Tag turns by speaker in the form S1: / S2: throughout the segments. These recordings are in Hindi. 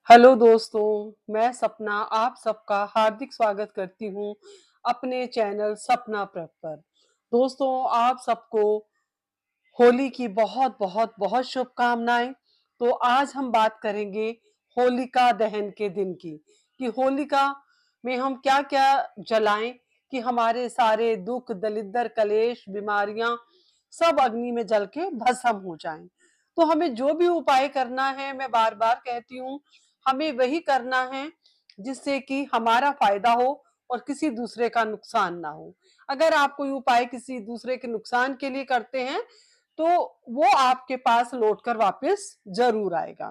S1: हेलो दोस्तों, मैं सपना आप सबका हार्दिक स्वागत करती हूँ अपने चैनल सपना प्रभ पर। दोस्तों, आप सबको होली की बहुत बहुत बहुत शुभकामनाएं। तो आज हम बात करेंगे होलिका दहन के दिन की, कि होलिका में हम क्या क्या जलाएं कि हमारे सारे दुख दलिद्र कलेश बीमारियां सब अग्नि में जल के भस्म हो जाएं। तो हमें जो भी उपाय करना है, मैं बार बार कहती हूँ, हमें वही करना है जिससे कि हमारा फायदा हो और किसी दूसरे का नुकसान ना हो। अगर आप कोई उपाय किसी दूसरे के नुकसान के लिए करते हैं तो वो आपके पास लौटकर वापस जरूर आएगा।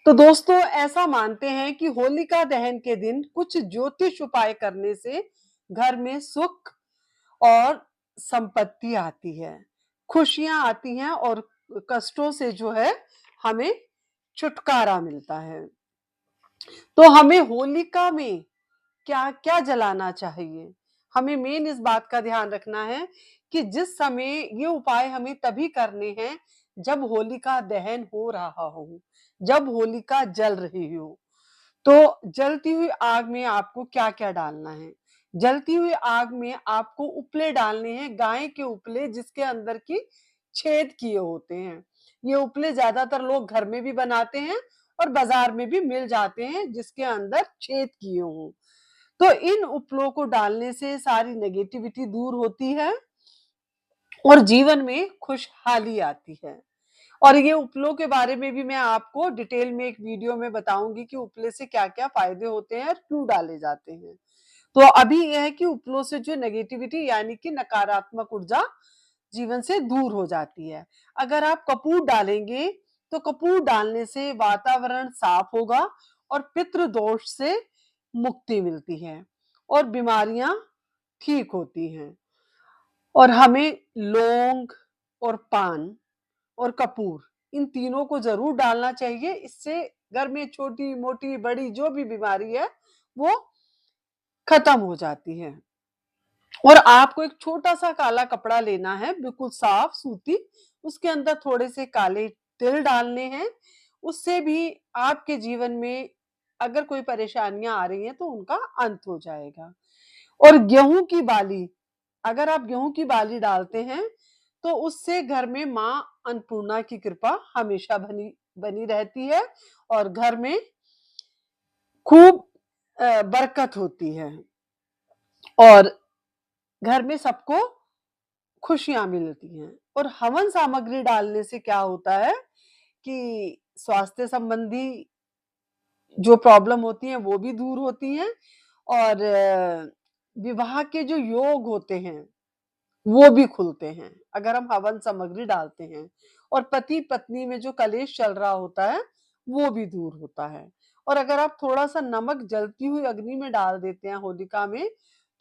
S1: तो दोस्तों, ऐसा मानते हैं कि होलिका दहन के दिन कुछ ज्योतिष उपाय करने से घर में सुख और संपत्ति आती है, खुशियां आती हैं और कष्टों से जो है हमें छुटकारा मिलता है। तो हमें होलिका में क्या क्या जलाना चाहिए, हमें मेन इस बात का ध्यान रखना है कि जिस समय ये उपाय हमें तभी करने हैं जब होलिका दहन हो रहा हो, जब होलिका जल रही हो। तो जलती हुई आग में आपको क्या क्या डालना है? जलती हुई आग में आपको उपले डालने हैं, गाय के उपले जिसके अंदर की छेद किए होते हैं। ये उपले ज्यादातर लोग घर में भी बनाते हैं और बाजार में भी मिल जाते हैं जिसके अंदर छेद किए हों। तो इन उपलों को डालने से सारी नेगेटिविटी दूर होती है और जीवन में खुशहाली आती है। और ये उपलों के बारे में भी मैं आपको डिटेल में एक वीडियो में बताऊंगी कि उपले से क्या क्या फायदे होते हैं और क्यों डाले जाते हैं। तो अभी यह है कि उपलों से जो नेगेटिविटी यानी कि नकारात्मक ऊर्जा जीवन से दूर हो जाती है। अगर आप कपूर डालेंगे तो कपूर डालने से वातावरण साफ होगा और पितृ दोष से मुक्ति मिलती है और बीमारियां ठीक होती हैं। और हमें लौंग और पान और कपूर, इन तीनों को जरूर डालना चाहिए। इससे घर में छोटी मोटी बड़ी जो भी बीमारी है वो खत्म हो जाती है। और आपको एक छोटा सा काला कपड़ा लेना है, बिल्कुल साफ सूती, उसके अंदर थोड़े से काले तिल डालने हैं। उससे भी आपके जीवन में अगर कोई परेशानियां आ रही हैं तो उनका अंत हो जाएगा। और गेहूं की बाली, अगर आप गेहूं की बाली डालते हैं तो उससे घर में मां अन्नपूर्णा की कृपा हमेशा बनी बनी रहती है और घर में खूब बरकत होती है और घर में सबको खुशियां मिलती हैं। और हवन सामग्री डालने से क्या होता है कि स्वास्थ्य संबंधी जो प्रॉब्लम होती है वो भी दूर होती हैं और विवाह के जो योग होते हैं वो भी खुलते हैं अगर हम हवन सामग्री डालते हैं। और पति पत्नी में जो कलेश चल रहा होता है वो भी दूर होता है। और अगर आप थोड़ा सा नमक जलती हुई अग्नि में डाल देते हैं होलिका में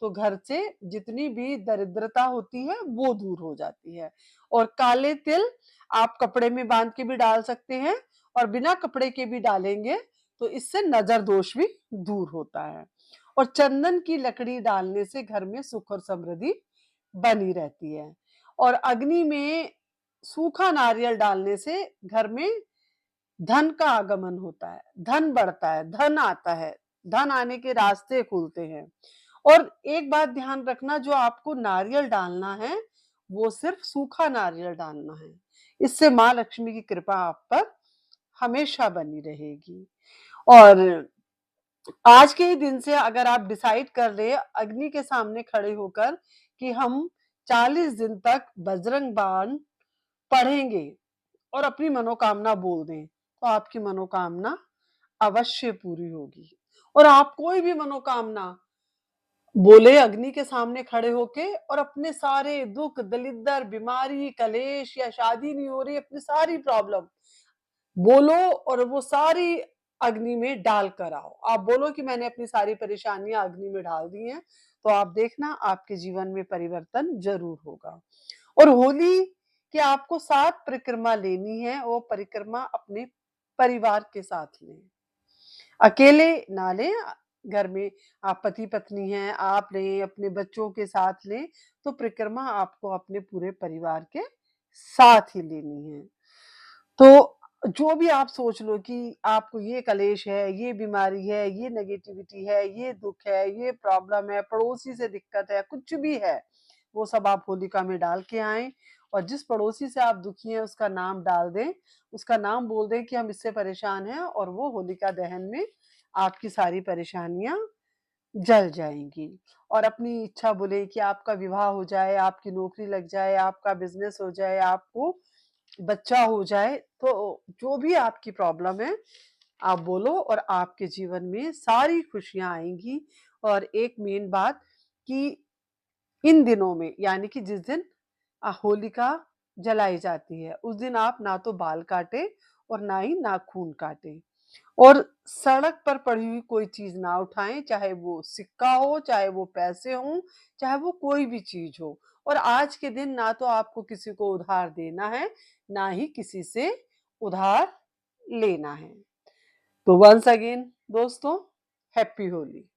S1: तो घर से जितनी भी दरिद्रता होती है वो दूर हो जाती है। और काले तिल आप कपड़े में बांध के भी डाल सकते हैं और बिना कपड़े के भी डालेंगे तो इससे नजर दोष भी दूर होता है। और चंदन की लकड़ी डालने से घर में सुख और समृद्धि बनी रहती है। और अग्नि में सूखा नारियल डालने से घर में धन का आगमन होता है, धन बढ़ता है, धन आता है, धन आने के रास्ते खुलते हैं। और एक बात ध्यान रखना, जो आपको नारियल डालना है वो सिर्फ सूखा नारियल डालना है। इससे माँ लक्ष्मी की कृपा आप पर हमेशा बनी रहेगी। और आज के ही दिन से अगर आप डिसाइड कर ले अग्नि के सामने खड़े होकर कि हम 40 दिन तक बजरंग बाण पढ़ेंगे और अपनी मनोकामना बोल दें तो आपकी मनोकामना अवश्य पूरी होगी। और आप कोई भी मनोकामना बोले अग्नि के सामने खड़े होके और अपने सारे दुख दलिद्र बीमारी कलेश या शादी नहीं हो रही, अपनी सारी प्रॉब्लम बोलो और वो सारी अग्नि में डाल कर आओ। आप बोलो कि मैंने अपनी सारी परेशानियां अग्नि में डाल दी हैं, तो आप देखना आपके जीवन में परिवर्तन जरूर होगा। और होली कि आपको 7 परिक्रमा लेनी है, वो परिक्रमा अपने परिवार के साथ लें, अकेले ना लें। घर में आप पति पत्नी हैं, आप लें, अपने बच्चों के साथ लें, तो परिक्रमा आपको अपने पूरे परिवार के साथ ही लेनी है। तो जो भी आप सोच लो कि आपको ये कलेश है, ये बीमारी है, ये नेगेटिविटी है, ये दुःख है, ये प्रॉब्लम है, पड़ोसी से दिक्कत है, कुछ भी है, वो सब आप होलिका में डाल के आएँ और जिस पड़ोसी से आप दुखी हैं उसका नाम डाल दें, उसका नाम बोल दें कि हम इससे परेशान हैं और वो होलिका दहन में आपकी सारी परेशानियाँ जल जाएँगी। और अपनी इच्छा बोले कि आपका विवाह हो जाए, आपकी नौकरी लग जाए, आपका बिज़नेस हो जाए, आपको बच्चा हो जाए, तो जो भी आपकी प्रॉब्लम है, आप बोलो और आपके जीवन में सारी खुशियाँ आएँगी। और एक मेन बात कि इन दिनों में यानी कि जिस दिन होलिका जलाई जाती है, उस दिन आप ना तो बाल काटें और ना ही नाखून काटें। और सड़क पर पड़ी हुई कोई चीज़ ना उठाएँ, चाहे वो सिक्का हो, चाहे वो पैसे हों, चाहे वो कोई भी चीज़ हो। और आज के दिन ना तो आपको किसी को उधार देना है, ना ही किसी से उधार लेना है। तो वन्स अगेन दोस्तों, हैप्पी होली।